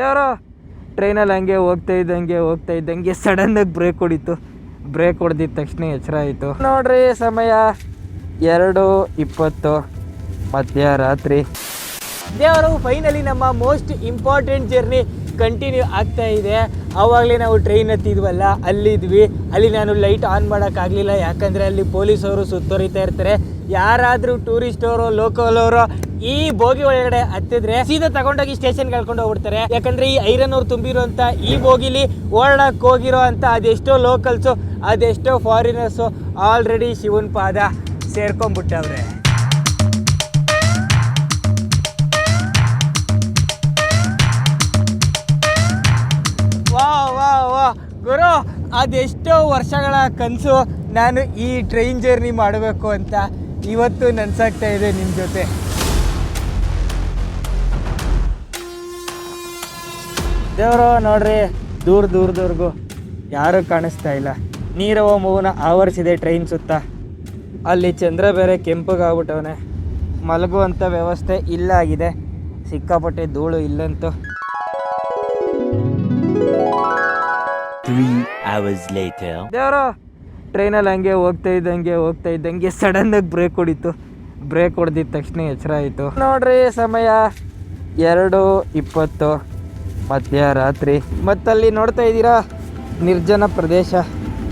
ಯಾರೋ ಟ್ರೈನಲ್ಲಿ ಹಂಗೆ ಹೋಗ್ತಾ ಇದ್ದಂಗೆ ಸಡನ್ನಾಗಿ ಬ್ರೇಕ್ ಹೊಡಿತು. ಬ್ರೇಕ್ ಹೊಡೆದಿದ್ದ ತಕ್ಷಣ ಎಚ್ಚರ ಆಯಿತು. ನೋಡ್ರಿ ಸಮಯ 2:20 ಮಧ್ಯರಾತ್ರಿ. ದೇವರು ಫೈನಲಿ ನಮ್ಮ ಮೋಸ್ಟ್ ಇಂಪಾರ್ಟೆಂಟ್ ಜರ್ನಿ ಕಂಟಿನ್ಯೂ ಆಗ್ತಾ ಇದೆ. ಆವಾಗಲೇ ನಾವು ಟ್ರೈನ್ ಹತ್ತಿದ್ವಲ್ಲ, ಅಲ್ಲಿದ್ವಿ. ಅಲ್ಲಿ ನಾನು ಲೈಟ್ ಆನ್ ಮಾಡೋಕ್ಕಾಗಲಿಲ್ಲ, ಯಾಕಂದರೆ ಅಲ್ಲಿ ಪೊಲೀಸವರು ಸುತ್ತುವರಿತಾ ಇರ್ತಾರೆ. ಯಾರಾದರೂ ಟೂರಿಸ್ಟ್ ಅವರು ಲೋಕಲ್ ಅವರು ಈ ಬೋಗಿ ಒಳಗಡೆ ಹತ್ತಿದ್ರೆ ಸೀದಾ ತಗೊಂಡೋಗಿ ಸ್ಟೇಷನ್ಗೆ ಕಳ್ಕೊಂಡು ಹೋಗ್ಬಿಡ್ತಾರೆ. ಯಾಕಂದರೆ ಈ ಐರನ್ ಅವ್ರು ತುಂಬಿರೋಂಥ ಈ ಬೋಗಿಲಿ ಓಡಾಡಕ್ಕೆ ಹೋಗಿರೋ ಅಂಥ ಅದೆಷ್ಟೋ ಲೋಕಲ್ಸು, ಅದೆಷ್ಟೋ ಫಾರಿನರ್ಸು ಆಲ್ರೆಡಿ ಶಿವನ ಪಾದ ಸೇರ್ಕೊಂಡ್ಬಿಟ್ಟವ್ರೆ. ವಾ ಗುರು, ಅದೆಷ್ಟೋ ವರ್ಷಗಳ ಕನಸು ನಾನು ಈ ಟ್ರೈನ್ ಜರ್ನಿ ಮಾಡಬೇಕು ಅಂತ ಇವತ್ತು ನೆನ್ಸಾಗ್ತಾ ಇದೆ ನಿಮ್ಮ ಜೊತೆ. ದೇವರು ನೋಡ್ರಿ, ದೂರದವರೆಗೂ ಯಾರೂ ಕಾಣಿಸ್ತಾ ಇಲ್ಲ. ನೀರವ ಮಗುನ ಆವರಿಸಿದೆ ಟ್ರೈನ್ ಸುತ್ತ. ಅಲ್ಲಿ ಚಂದ್ರ ಬೇರೆ ಕೆಂಪಗಾಗ್ಬಿಟ್ಟವನೆ. ಮಲಗುವಂಥ ವ್ಯವಸ್ಥೆ ಇಲ್ಲ ಆಗಿದೆ. ಸಿಕ್ಕಾಪಟ್ಟೆ ಧೂಳು ಇಲ್ಲಂತೂ. 3 hours later. ದೇವರು ಟ್ರೈನಲ್ಲಿ ಹಂಗೆ ಹೋಗ್ತಾ ಇದ್ದಂಗೆ ಸಡನ್ನಾಗಿ ಬ್ರೇಕ್ ಹೊಡಿತು. ಬ್ರೇಕ್ ಹೊಡೆದಿದ್ದ ತಕ್ಷಣ ಎಚ್ಚರ ಆಯಿತು. ನೋಡ್ರಿ ಸಮಯ 2:20 ಮಧ್ಯರಾತ್ರಿ. ಮತ್ತಲ್ಲಿ ನೋಡ್ತಾ ಇದ್ದೀರಾ ನಿರ್ಜನ ಪ್ರದೇಶ.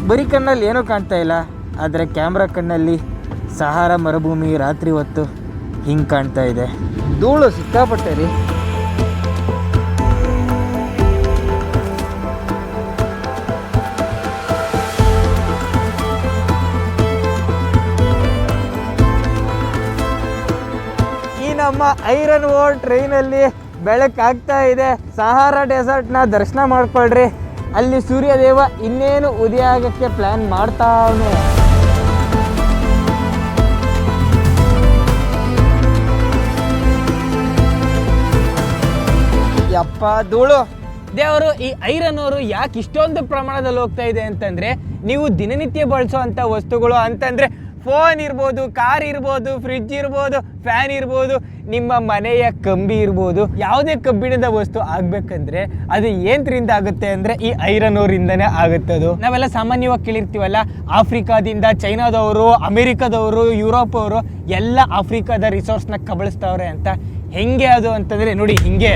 ಬರೀ ಕಣ್ಣಲ್ಲಿ ಏನೂ ಕಾಣ್ತಾ ಇಲ್ಲ, ಆದರೆ ಕ್ಯಾಮ್ರಾ ಕಣ್ಣಲ್ಲಿ ಸಹಾರಾ ಮರುಭೂಮಿ ರಾತ್ರಿ ಹೊತ್ತು ಹಿಂಗೆ ಕಾಣ್ತಾ ಇದೆ. ಧೂಳು ಸಿಕ್ಕಾಪಟ್ಟೆ ರೀ. ನಮ್ಮ ಐರನ್ ಓರ್ ಟ್ರೈನಲ್ಲಿ ಬೆಳಕಾಗ್ತಾ ಇದೆ. ಸಹಾರಾ ಡೆಸರ್ಟ್ನ ದರ್ಶನ ಮಾಡ್ಕೊಳ್ರಿ. ಅಲ್ಲಿ ಸೂರ್ಯದೇವ ಇನ್ನೇನು ಉದಯ ಆಗಕ್ಕೆ ಪ್ಲ್ಯಾನ್ ಮಾಡ್ತಾವನೆ. ಯಪ್ಪ ಧೂಳು. ದೇವರು ಈ ಐರನ್ ಅವರು ಯಾಕೆ ಇಷ್ಟೊಂದು ಪ್ರಮಾಣದಲ್ಲಿ ಹೋಗ್ತಾ ಇದೆ ಅಂತಂದರೆ, ನೀವು ದಿನನಿತ್ಯ ಬಳಸೋ ಅಂಥ ವಸ್ತುಗಳು ಅಂತಂದರೆ ಫೋನ್ ಇರ್ಬೋದು, ಕಾರ್ ಇರ್ಬೋದು, ಫ್ರಿಡ್ಜ್ ಇರ್ಬೋದು, ಫ್ಯಾನ್ ಇರ್ಬೋದು, ನಿಮ್ಮ ಮನೆಯ ಕಂಬಿ ಇರ್ಬೋದು, ಯಾವುದೇ ಕಬ್ಬಿಣದ ವಸ್ತು ಆಗಬೇಕಂದ್ರೆ ಅದು ಏನ್ರಿಂದ ಆಗುತ್ತೆ ಅಂದರೆ ಈ ಐರನ್ ಓರಿಂದನೇ ಆಗುತ್ತದು. ನಾವೆಲ್ಲ ಸಾಮಾನ್ಯವಾಗಿ ಕೇಳಿರ್ತೀವಲ್ಲ, ಆಫ್ರಿಕಾದಿಂದ ಚೈನಾದವರು, ಅಮೆರಿಕದವರು, ಯುರೋಪ್ ಅವರು ಎಲ್ಲ ಆಫ್ರಿಕಾದ ರಿಸೋರ್ಸ್ನ ಕಬಳಿಸ್ತವ್ರೆ ಅಂತ. ಹೆಂಗೆ ಅದು ಅಂತಂದರೆ ನೋಡಿ, ಹಿಂಗೆ